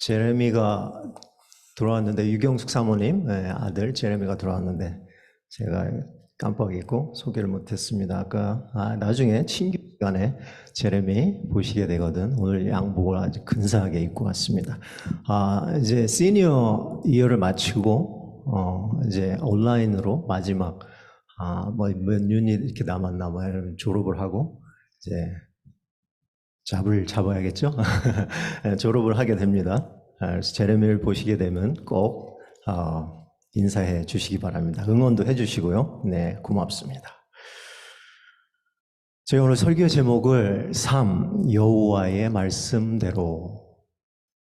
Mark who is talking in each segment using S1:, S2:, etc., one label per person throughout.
S1: 제레미가 들어왔는데, 유경숙 사모님 아들 제레미가 들어왔는데 제가 깜빡 잊고 소개를 못했습니다. 나중에 친교 시간에 제레미 보시게 되거든. 오늘 양복을 아주 근사하게 입고 왔습니다. 이제 시니어 이어를 마치고 이제 온라인으로 마지막 몇 유닛 이렇게 남았나 봐요. 졸업을 하고 이제 잡아야겠죠? 졸업을 하게 됩니다. 그래서 제레미를 보시게 되면 꼭 인사해 주시기 바랍니다. 응원도 해 주시고요. 네, 고맙습니다. 저희 오늘 설교 제목을 여호와의 말씀대로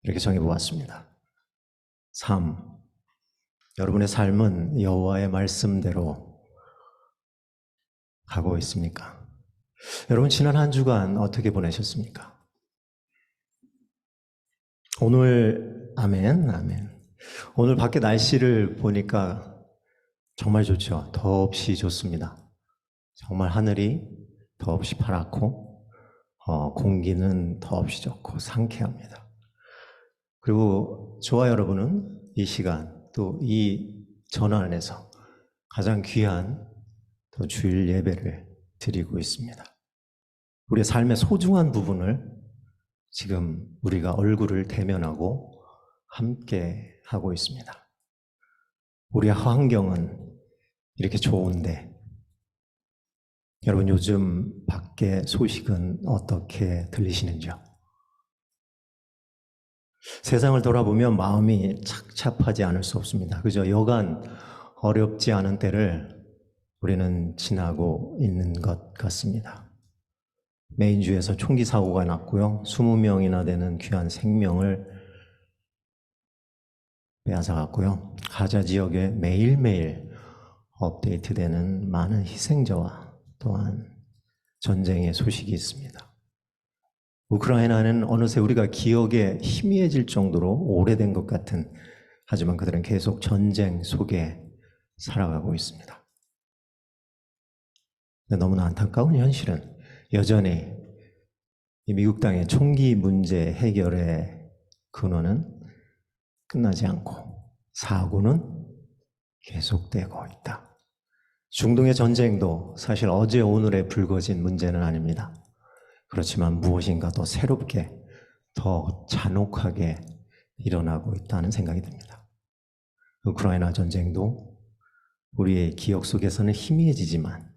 S1: 이렇게 정해보았습니다. 여러분의 삶은 여호와의 말씀대로 가고 있습니까? 여러분 지난 한 주간 어떻게 보내셨습니까? 오늘 아멘. 오늘 밖에 날씨를 보니까 정말 좋죠. 더없이 좋습니다. 정말 하늘이 더없이 파랗고 공기는 더없이 좋고 상쾌합니다. 그리고 저와 여러분은 이 시간 또 이 전화 안에서 가장 귀한 또 주일 예배를 드리고 있습니다. 우리의 삶의 소중한 부분을 지금 우리가 얼굴을 대면하고 함께 하고 있습니다. 우리의 환경은 이렇게 좋은데 여러분 요즘 밖의 소식은 어떻게 들리시는지요? 세상을 돌아보면 마음이 착잡하지 않을 수 없습니다. 그저 여간 어렵지 않은 때를 우리는 지나고 있는 것 같습니다. 메인주에서 총기 사고가 났고요. 20명이나 되는 귀한 생명을 빼앗아갔고요. 가자 지역에 매일매일 업데이트되는 많은 희생자와 또한 전쟁의 소식이 있습니다. 우크라이나는 어느새 우리가 기억에 희미해질 정도로 오래된 것 같은, 하지만 그들은 계속 전쟁 속에 살아가고 있습니다. 너무나 안타까운 현실은 여전히 이 미국 땅의 총기 문제 해결의 근원은 끝나지 않고 사고는 계속되고 있다. 중동의 전쟁도 사실 어제 오늘에 불거진 문제는 아닙니다. 그렇지만 무엇인가 더 새롭게 더 잔혹하게 일어나고 있다는 생각이 듭니다. 우크라이나 전쟁도 우리의 기억 속에서는 희미해지지만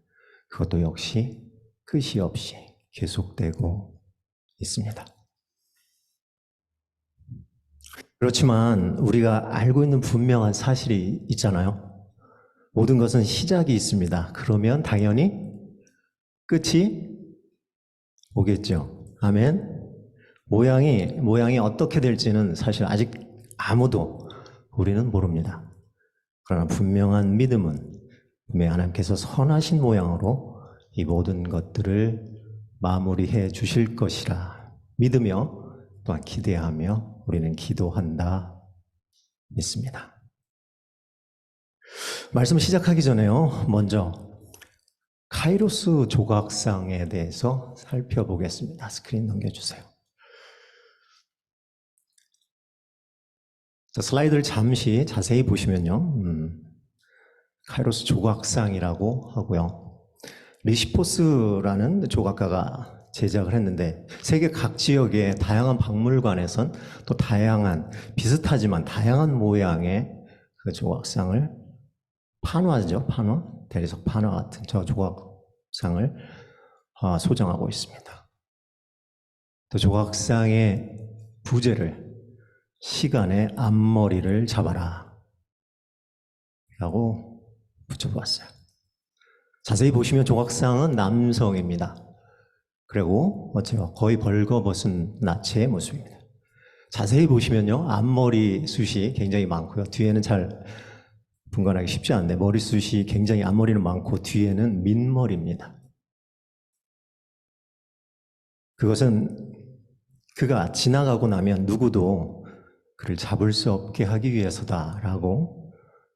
S1: 그것도 역시 끝이 없이 계속되고 있습니다. 그렇지만 우리가 알고 있는 분명한 사실이 있잖아요. 모든 것은 시작이 있습니다. 그러면 당연히 끝이 오겠죠. 아멘. 모양이 어떻게 될지는 사실 아직 아무도 우리는 모릅니다. 그러나 분명한 믿음은 분명히 하나님께서 선하신 모양으로 이 모든 것들을 마무리해 주실 것이라 믿으며 또한 기대하며 우리는 기도한다 믿습니다. 말씀 시작하기 전에요. 먼저 카이로스 조각상에 대해서 살펴보겠습니다. 스크린 넘겨주세요. 자, 슬라이드를 잠시 자세히 보시면요. 카이로스 조각상이라고 하고요. 리시포스라는 조각가가 제작을 했는데 세계 각 지역의 다양한 박물관에선 또 비슷하지만 다양한 모양의 그 조각상을 판화죠. 대리석 판화 같은 저 조각상을 소장하고 있습니다. 또 조각상의 부제를 시간의 앞머리를 잡아라 라고 붙여보았어요. 자세히 보시면 조각상은 남성입니다. 그리고 거의 벌거벗은 나체의 모습입니다. 자세히 보시면요, 앞머리 숱이 굉장히 많고요. 뒤에는 잘 분간하기 쉽지 않은데 머리숱이 굉장히 앞머리는 많고 뒤에는 민머리입니다. 그것은 그가 지나가고 나면 누구도 그를 잡을 수 없게 하기 위해서다라고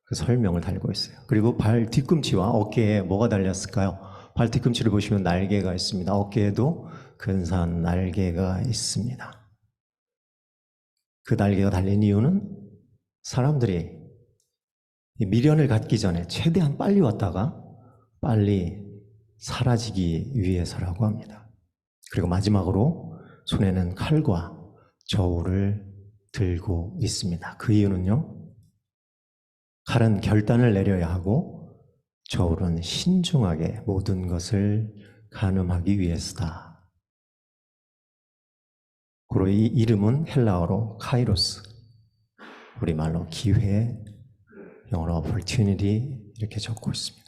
S1: 그 설명을 달고 있어요. 그리고 발 뒤꿈치와 어깨에 뭐가 달렸을까요? 발 뒤꿈치를 보시면 날개가 있습니다. 어깨에도 근사한 날개가 있습니다. 그 날개가 달린 이유는 사람들이 이 미련을 갖기 전에 최대한 빨리 왔다가 빨리 사라지기 위해서라고 합니다. 그리고 마지막으로 손에는 칼과 저울을 들고 있습니다. 그 이유는요, 칼은 결단을 내려야 하고 저울은 신중하게 모든 것을 가늠하기 위해서다. 그리고 이 이름은 헬라어로 카이로스, 우리말로 기회, 영어로 opportunity 이렇게 적고 있습니다.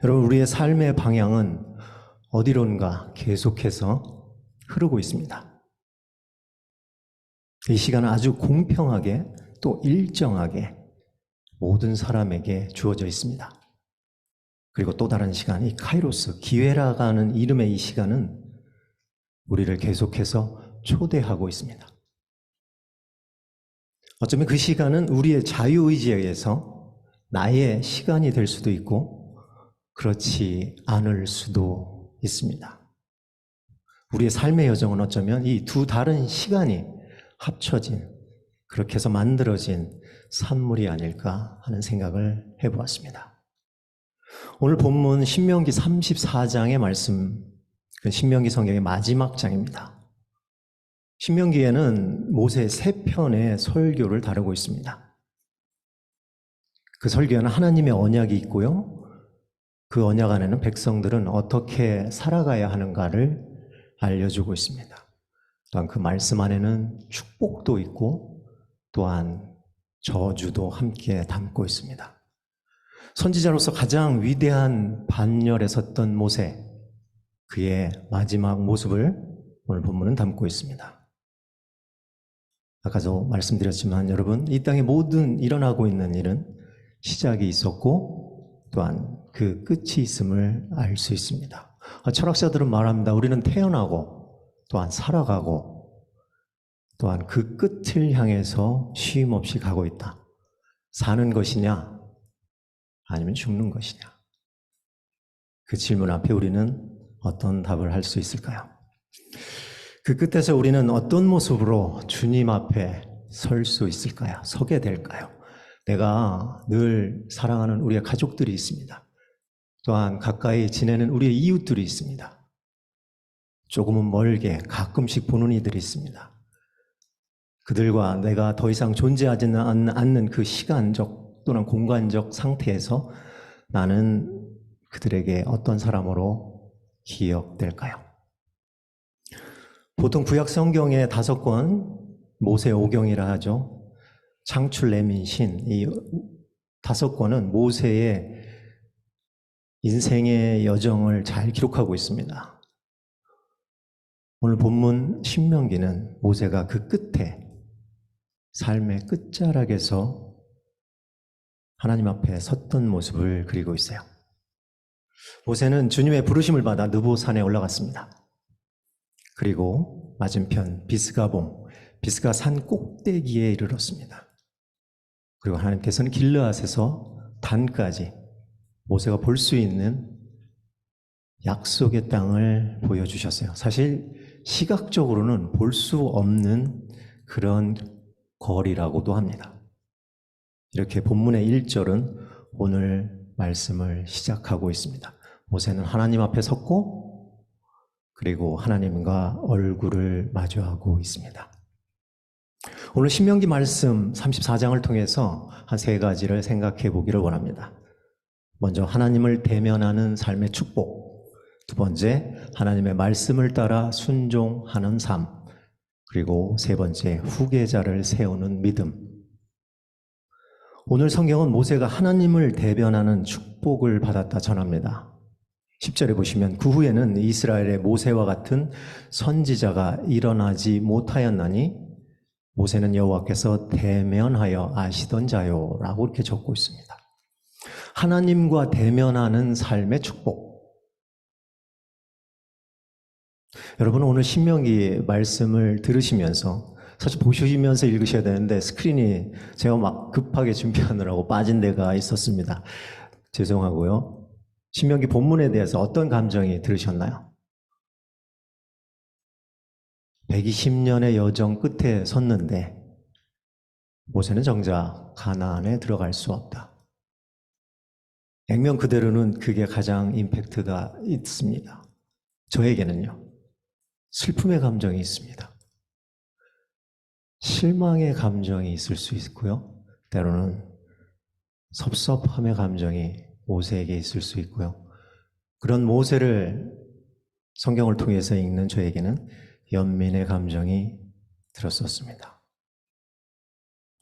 S1: 여러분, 우리의 삶의 방향은 어디론가 계속해서 흐르고 있습니다. 이 시간은 아주 공평하게 또 일정하게 모든 사람에게 주어져 있습니다. 그리고 또 다른 시간, 이 카이로스, 기회라고 하는 이름의 이 시간은 우리를 계속해서 초대하고 있습니다. 어쩌면 그 시간은 우리의 자유의지에 의해서 나의 시간이 될 수도 있고 그렇지 않을 수도 있습니다. 우리의 삶의 여정은 어쩌면 이 두 다른 시간이 합쳐진, 그렇게 해서 만들어진 산물이 아닐까 하는 생각을 해보았습니다. 오늘 본문 신명기 34장의 말씀, 그 신명기 성경의 마지막 장입니다. 신명기에는 모세 3편의 설교를 다루고 있습니다. 그 설교에는 하나님의 언약이 있고요, 그 언약 안에는 백성들은 어떻게 살아가야 하는가를 알려주고 있습니다. 또한 그 말씀 안에는 축복도 있고 또한 저주도 함께 담고 있습니다. 선지자로서 가장 위대한 반열에 섰던 모세, 그의 마지막 모습을 오늘 본문은 담고 있습니다. 아까도 말씀드렸지만 여러분, 이 땅에 모든 일어나고 있는 일은 시작이 있었고 또한 그 끝이 있음을 알 수 있습니다. 철학자들은 말합니다. 우리는 태어나고 또한 살아가고 또한 그 끝을 향해서 쉼 없이 가고 있다. 사는 것이냐 아니면 죽는 것이냐. 그 질문 앞에 우리는 어떤 답을 할 수 있을까요? 그 끝에서 우리는 어떤 모습으로 주님 앞에 설 수 있을까요? 서게 될까요? 내가 늘 사랑하는 우리의 가족들이 있습니다. 또한 가까이 지내는 우리의 이웃들이 있습니다. 조금은 멀게 가끔씩 보는 이들이 있습니다. 그들과 내가 더 이상 존재하지 않는 그 시간적 또는 공간적 상태에서 나는 그들에게 어떤 사람으로 기억될까요? 보통 구약 성경의 5권, 모세 오경이라 하죠. 창출, 레민, 신, 이 5권은 모세의 인생의 여정을 잘 기록하고 있습니다. 오늘 본문 신명기는 모세가 그 끝에, 삶의 끝자락에서 하나님 앞에 섰던 모습을 그리고 있어요. 모세는 주님의 부르심을 받아 느보산에 올라갔습니다. 그리고 맞은편 비스가봉, 비스가 산 꼭대기에 이르렀습니다. 그리고 하나님께서는 길르앗에서 단까지 모세가 볼 수 있는 약속의 땅을 보여주셨어요. 사실 시각적으로는 볼 수 없는 그런 거리라고도 합니다. 이렇게 본문의 1절은 오늘 말씀을 시작하고 있습니다. 모세는 하나님 앞에 섰고 그리고 하나님과 얼굴을 마주하고 있습니다. 오늘 신명기 말씀 34장을 통해서 한 3가지를 생각해 보기를 원합니다. 먼저 하나님을 대면하는 삶의 축복, 두 번째 하나님의 말씀을 따라 순종하는 삶, 그리고 세 번째 후계자를 세우는 믿음. 오늘 성경은 모세가 하나님을 대변하는 축복을 받았다 전합니다. 10절에 보시면 그 후에는 이스라엘의 모세와 같은 선지자가 일어나지 못하였나니 모세는 여호와께서 대면하여 아시던 자요 라고 이렇게 적고 있습니다. 하나님과 대면하는 삶의 축복. 여러분, 오늘 신명기 말씀을 들으시면서 사실 보시면서 읽으셔야 되는데 스크린이 제가 막 급하게 준비하느라고 빠진 데가 있었습니다. 죄송하고요. 신명기 본문에 대해서 어떤 감정이 들으셨나요? 120년의 여정 끝에 섰는데 모세는 정작 가나안에 들어갈 수 없다. 액면 그대로는 그게 가장 임팩트가 있습니다. 저에게는요, 슬픔의 감정이 있습니다. 실망의 감정이 있을 수 있고요. 때로는 섭섭함의 감정이 모세에게 있을 수 있고요. 그런 모세를 성경을 통해서 읽는 저에게는 연민의 감정이 들었었습니다.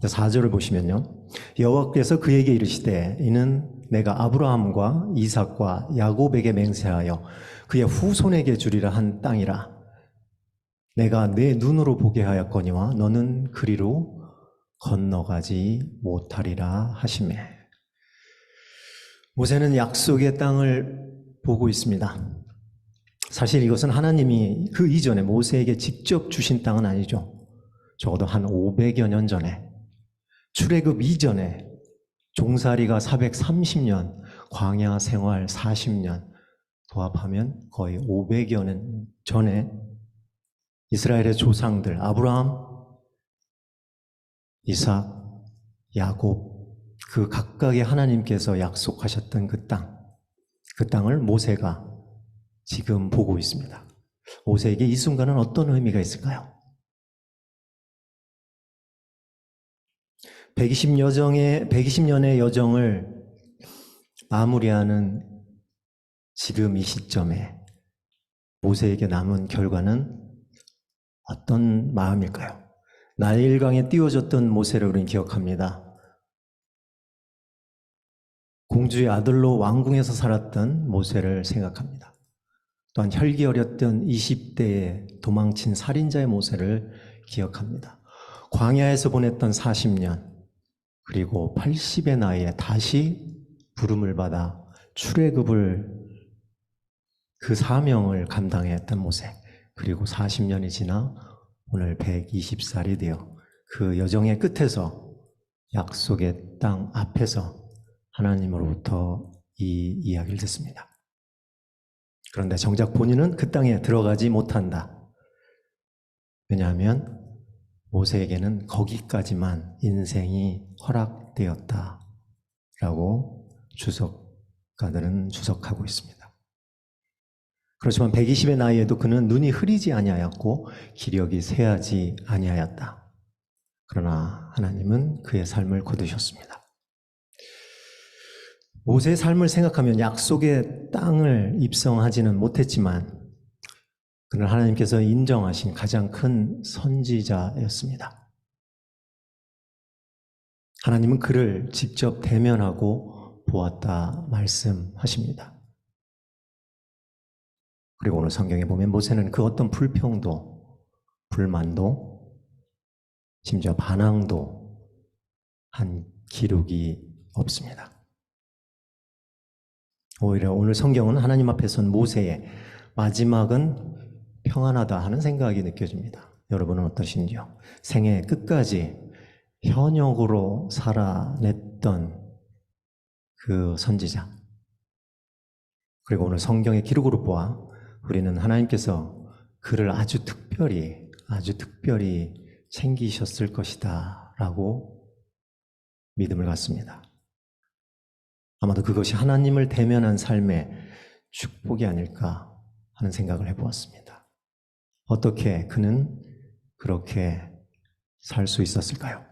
S1: 4절을 보시면요. 여호와께서 그에게 이르시되 이는 내가 아브라함과 이삭과 야곱에게 맹세하여 그의 후손에게 주리라 한 땅이라. 내가 내 눈으로 보게 하였거니와 너는 그리로 건너가지 못하리라 하시매. 모세는 약속의 땅을 보고 있습니다. 사실 이것은 하나님이 그 이전에 모세에게 직접 주신 땅은 아니죠. 적어도 한 500여 년 전에, 출애굽 이전에 종살이가 430년, 광야 생활 40년 도합하면 거의 500여 년 전에 이스라엘의 조상들 아브라함, 이삭, 야곱 그 각각의 하나님께서 약속하셨던 그 땅을 모세가 지금 보고 있습니다. 모세에게 이 순간은 어떤 의미가 있을까요? 120년의 여정을 마무리하는 지금 이 시점에 모세에게 남은 결과는 어떤 마음일까요? 나일강에 띄워졌던 모세를 우리는 기억합니다. 공주의 아들로 왕궁에서 살았던 모세를 생각합니다. 또한 혈기 어렸던 20대에 도망친 살인자의 모세를 기억합니다. 광야에서 보냈던 40년, 그리고 80의 나이에 다시 부름을 받아 출애굽을 그 사명을 감당했던 모세, 그리고 40년이 지나 오늘 120살이 되어 그 여정의 끝에서 약속의 땅 앞에서 하나님으로부터 이 이야기를 듣습니다. 그런데 정작 본인은 그 땅에 들어가지 못한다. 왜냐하면 모세에게는 거기까지만 인생이 허락되었다라고 주석가들은 주석하고 있습니다. 그렇지만 120의 나이에도 그는 눈이 흐리지 아니하였고 기력이 쇠하지 아니하였다. 그러나 하나님은 그의 삶을 거두셨습니다. 모세의 삶을 생각하면 약속의 땅을 입성하지는 못했지만 그는 하나님께서 인정하신 가장 큰 선지자였습니다. 하나님은 그를 직접 대면하고 보았다 말씀하십니다. 그리고 오늘 성경에 보면 모세는 그 어떤 불평도, 불만도, 심지어 반항도 한 기록이 없습니다. 오히려 오늘 성경은 하나님 앞에 선 모세의 마지막은 평안하다 하는 생각이 느껴집니다. 여러분은 어떠신지요? 생애 끝까지 현역으로 살아냈던 그 선지자. 그리고 오늘 성경의 기록으로 보아 우리는 하나님께서 그를 아주 특별히 챙기셨을 것이다 라고 믿음을 갖습니다. 아마도 그것이 하나님을 대면한 삶의 축복이 아닐까 하는 생각을 해보았습니다. 어떻게 그는 그렇게 살 수 있었을까요?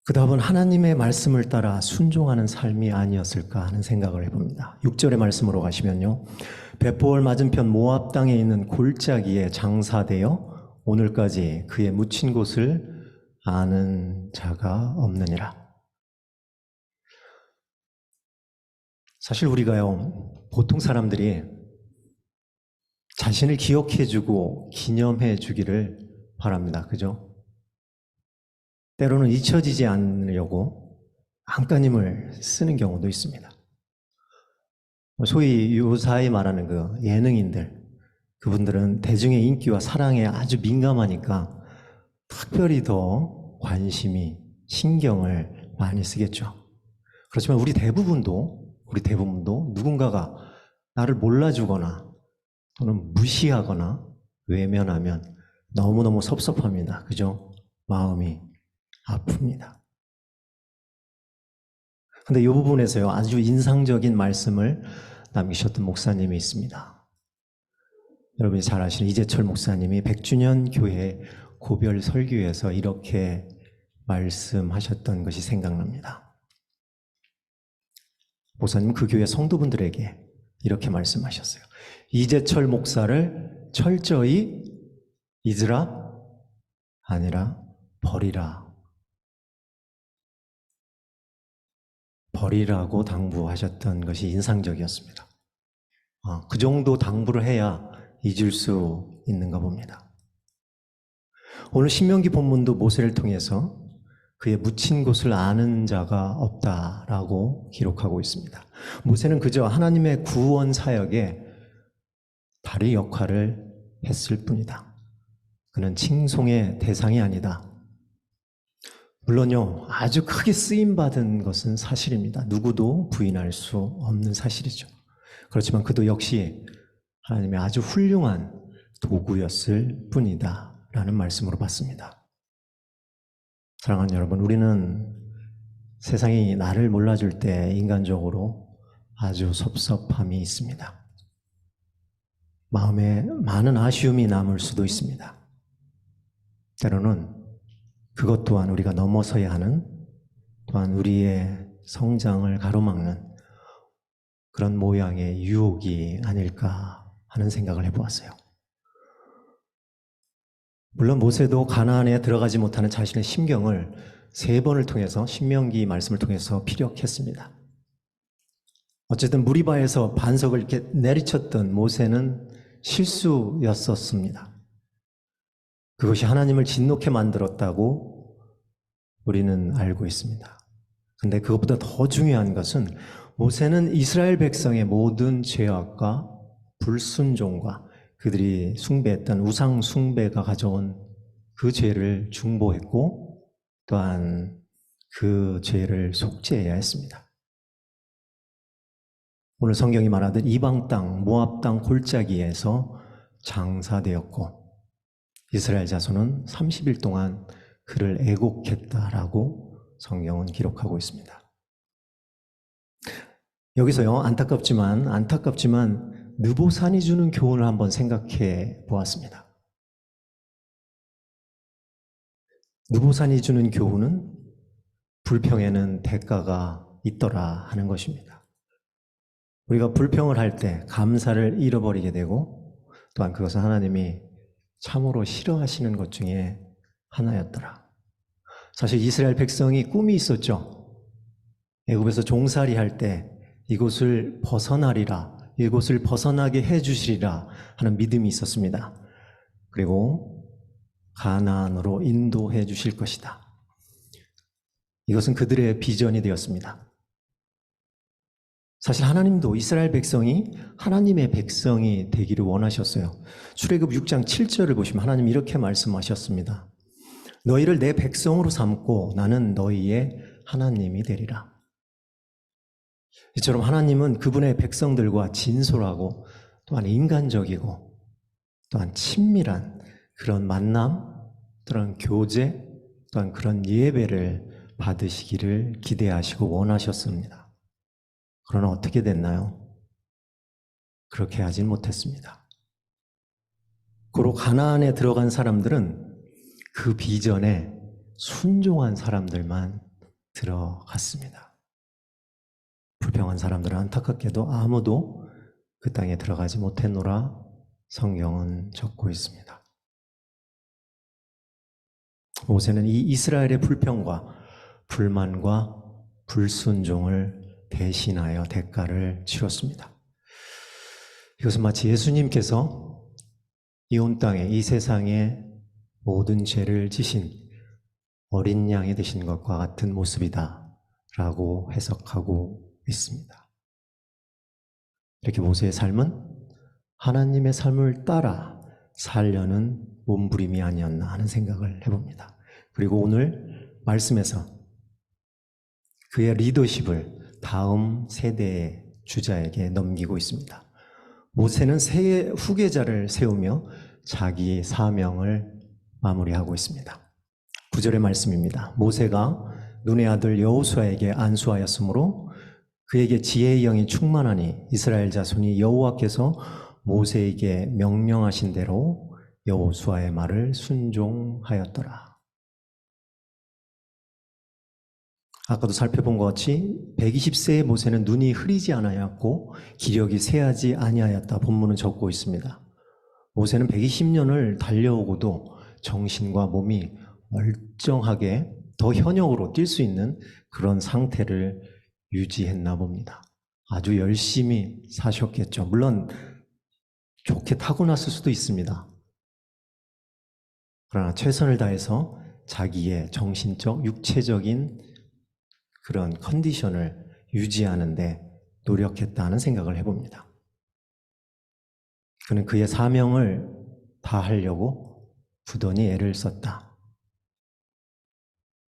S1: 그 답은 하나님의 말씀을 따라 순종하는 삶이 아니었을까 하는 생각을 해봅니다. 6절의 말씀으로 가시면요. 벳보을 맞은편 모압 땅에 있는 골짜기에 장사되어 오늘까지 그의 묻힌 곳을 아는 자가 없느니라. 사실 우리가요, 보통 사람들이 자신을 기억해주고 기념해주기를 바랍니다. 그죠? 때로는 잊혀지지 않으려고 안간힘을 쓰는 경우도 있습니다. 소위 요사이 말하는 그 예능인들, 그분들은 대중의 인기와 사랑에 아주 민감하니까 특별히 더 관심이, 신경을 많이 쓰겠죠. 그렇지만 우리 대부분도 누군가가 나를 몰라주거나 또는 무시하거나 외면하면 너무너무 섭섭합니다. 그죠? 마음이 아픕니다. 근데 이 부분에서요, 아주 인상적인 말씀을 남기셨던 목사님이 있습니다. 여러분이 잘 아시는 이재철 목사님이 100주년 교회 고별 설교에서 이렇게 말씀하셨던 것이 생각납니다. 목사님은 그 교회 성도분들에게 이렇게 말씀하셨어요. 이재철 목사를 철저히 잊으라 아니라 버리라. 버리라고 당부하셨던 것이 인상적이었습니다. 그 정도 당부를 해야 잊을 수 있는가 봅니다. 오늘 신명기 본문도 모세를 통해서 그의 묻힌 곳을 아는 자가 없다라고 기록하고 있습니다. 모세는 그저 하나님의 구원 사역에 다리 역할을 했을 뿐이다. 그는 칭송의 대상이 아니다. 물론요, 아주 크게 쓰임받은 것은 사실입니다. 누구도 부인할 수 없는 사실이죠. 그렇지만 그도 역시 하나님의 아주 훌륭한 도구였을 뿐이다 라는 말씀으로 봤습니다. 사랑하는 여러분, 우리는 세상이 나를 몰라줄 때 인간적으로 아주 섭섭함이 있습니다. 마음에 많은 아쉬움이 남을 수도 있습니다. 때로는 그것 또한 우리가 넘어서야 하는, 또한 우리의 성장을 가로막는 그런 모양의 유혹이 아닐까 하는 생각을 해보았어요. 물론 모세도 가나안에 들어가지 못하는 자신의 심경을 3번을 통해서 신명기 말씀을 통해서 피력했습니다. 어쨌든 무리바에서 반석을 이렇게 내리쳤던 모세는 실수였었습니다. 그것이 하나님을 진노케 만들었다고 우리는 알고 있습니다. 근데 그것보다 더 중요한 것은 모세는 이스라엘 백성의 모든 죄악과 불순종과 그들이 숭배했던 우상 숭배가 가져온 그 죄를 중보했고 또한 그 죄를 속죄해야 했습니다. 오늘 성경이 말하듯 이방 땅, 모압 땅 골짜기에서 장사되었고 이스라엘 자손은 30일 동안 그를 애곡했다라고 성경은 기록하고 있습니다. 여기서요, 안타깝지만 느보산이 주는 교훈을 한번 생각해 보았습니다. 느보산이 주는 교훈은 불평에는 대가가 있더라 하는 것입니다. 우리가 불평을 할 때 감사를 잃어버리게 되고 또한 그것은 하나님이 참으로 싫어하시는 것 중에 하나였더라. 사실 이스라엘 백성이 꿈이 있었죠. 애굽에서 종살이 할 때 이곳을 벗어나리라, 이곳을 벗어나게 해주시리라 하는 믿음이 있었습니다. 그리고 가나안으로 인도해 주실 것이다. 이것은 그들의 비전이 되었습니다. 사실 하나님도 이스라엘 백성이 하나님의 백성이 되기를 원하셨어요. 출애굽 6장 7절을 보시면 하나님 이렇게 말씀하셨습니다. 너희를 내 백성으로 삼고 나는 너희의 하나님이 되리라. 이처럼 하나님은 그분의 백성들과 진솔하고 또한 인간적이고 또한 친밀한 그런 만남, 또한 교제, 또한 그런 예배를 받으시기를 기대하시고 원하셨습니다. 그러나 어떻게 됐나요? 그렇게 하진 못했습니다. 고로 가나안에 들어간 사람들은 그 비전에 순종한 사람들만 들어갔습니다. 불평한 사람들은 안타깝게도 아무도 그 땅에 들어가지 못했노라 성경은 적고 있습니다. 모세는 이 이스라엘의 불평과 불만과 불순종을 대신하여 대가를 치렀습니다. 이것은 마치 예수님께서 이 온 땅에 이 세상에 모든 죄를 지신 어린 양이 되신 것과 같은 모습이다 라고 해석하고 있습니다. 이렇게 모세의 삶은 하나님의 삶을 따라 살려는 몸부림이 아니었나 하는 생각을 해봅니다. 그리고 오늘 말씀에서 그의 리더십을 다음 세대의 주자에게 넘기고 있습니다. 모세는 세 후계자를 세우며 자기 사명을 마무리하고 있습니다. 9절의 말씀입니다. 모세가 눈의 아들 여호수아에게 안수하였으므로 그에게 지혜의 영이 충만하니 이스라엘 자손이 여호와께서 모세에게 명령하신 대로 여호수아의 말을 순종하였더라. 아까도 살펴본 것 같이 120세의 모세는 눈이 흐리지 않았고 기력이 쇠하지 아니하였다. 본문은 적고 있습니다. 모세는 120년을 달려오고도 정신과 몸이 멀쩡하게 더 현역으로 뛸 수 있는 그런 상태를 유지했나 봅니다. 아주 열심히 사셨겠죠. 물론 좋게 타고났을 수도 있습니다. 그러나 최선을 다해서 자기의 정신적, 육체적인 그런 컨디션을 유지하는데 노력했다는 생각을 해봅니다. 그는 그의 사명을 다하려고 부단히 애를 썼다.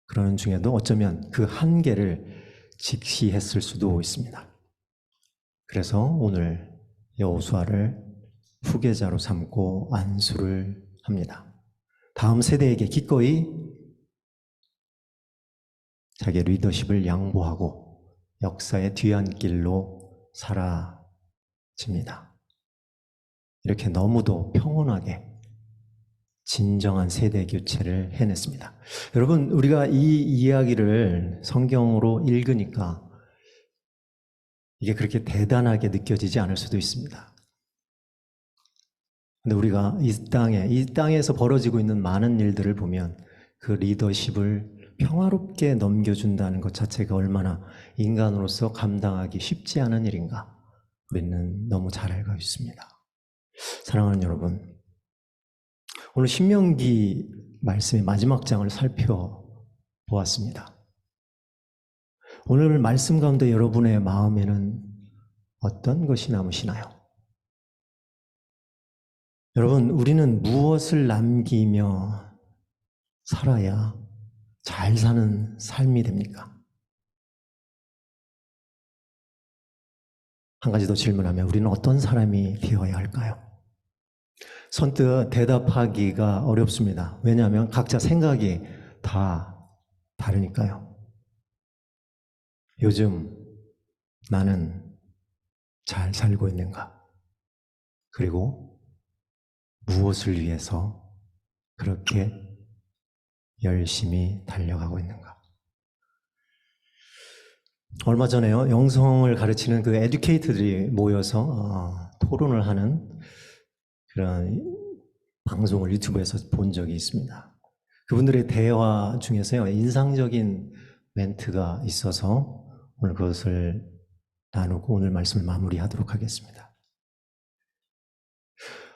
S1: 그러는 중에도 어쩌면 그 한계를 직시했을 수도 있습니다. 그래서 오늘 여호수아를 후계자로 삼고 안수를 합니다. 다음 세대에게 기꺼이 자기의 리더십을 양보하고 역사의 뒤안길로 사라집니다. 이렇게 너무도 평온하게 진정한 세대 교체를 해냈습니다. 여러분, 우리가 이 이야기를 성경으로 읽으니까 이게 그렇게 대단하게 느껴지지 않을 수도 있습니다. 근데 우리가 이 땅에서 벌어지고 있는 많은 일들을 보면 그 리더십을 평화롭게 넘겨준다는 것 자체가 얼마나 인간으로서 감당하기 쉽지 않은 일인가 우리는 너무 잘 알고 있습니다. 사랑하는 여러분, 오늘 신명기 말씀의 마지막 장을 살펴보았습니다. 오늘 말씀 가운데 여러분의 마음에는 어떤 것이 남으시나요? 여러분, 우리는 무엇을 남기며 살아야 잘 사는 삶이 됩니까? 한 가지 더 질문하면 우리는 어떤 사람이 되어야 할까요? 선뜻 대답하기가 어렵습니다. 왜냐하면 각자 생각이 다 다르니까요. 요즘 나는 잘 살고 있는가? 그리고 무엇을 위해서 그렇게 열심히 달려가고 있는가? 얼마 전에요, 영성을 가르치는 그 에듀케이터들이 모여서 토론을 하는 그런 방송을 유튜브에서 본 적이 있습니다. 그분들의 대화 중에서요, 인상적인 멘트가 있어서 오늘 그것을 나누고 오늘 말씀을 마무리하도록 하겠습니다.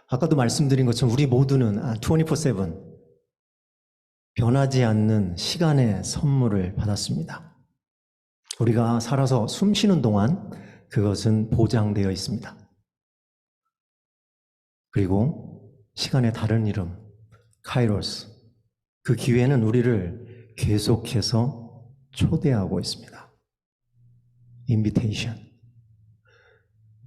S1: 아까도 말씀드린 것처럼 우리 모두는 24/7 변하지 않는 시간의 선물을 받았습니다. 우리가 살아서 숨 쉬는 동안 그것은 보장되어 있습니다. 그리고 시간의 다른 이름, 카이로스, 그 기회는 우리를 계속해서 초대하고 있습니다. 인비테이션.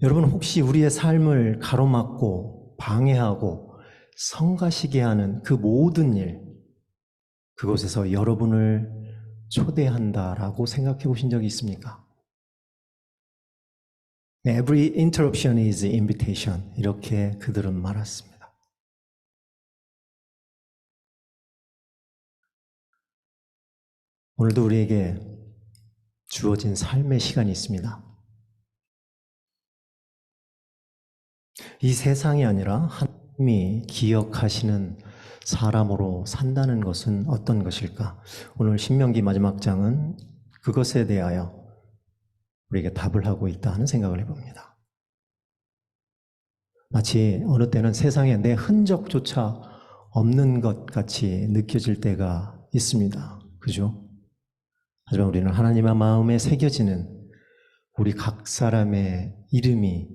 S1: 여러분, 혹시 우리의 삶을 가로막고 방해하고 성가시게 하는 그 모든 일, 그곳에서 여러분을 초대한다라고 생각해 보신 적이 있습니까? Every interruption is invitation. 이렇게 그들은 말했습니다. 오늘도 우리에게 주어진 삶의 시간이 있습니다. 이 세상이 아니라 하나님이 기억하시는 사람으로 산다는 것은 어떤 것일까? 오늘 신명기 마지막 장은 그것에 대하여 우리에게 답을 하고 있다 하는 생각을 해봅니다. 마치 어느 때는 세상에 내 흔적조차 없는 것 같이 느껴질 때가 있습니다. 그죠? 하지만 우리는 하나님의 마음에 새겨지는 우리 각 사람의 이름이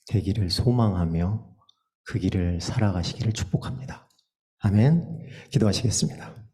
S1: 되기를 소망하며 그 길을 살아가시기를 축복합니다. 아멘. 기도하시겠습니다.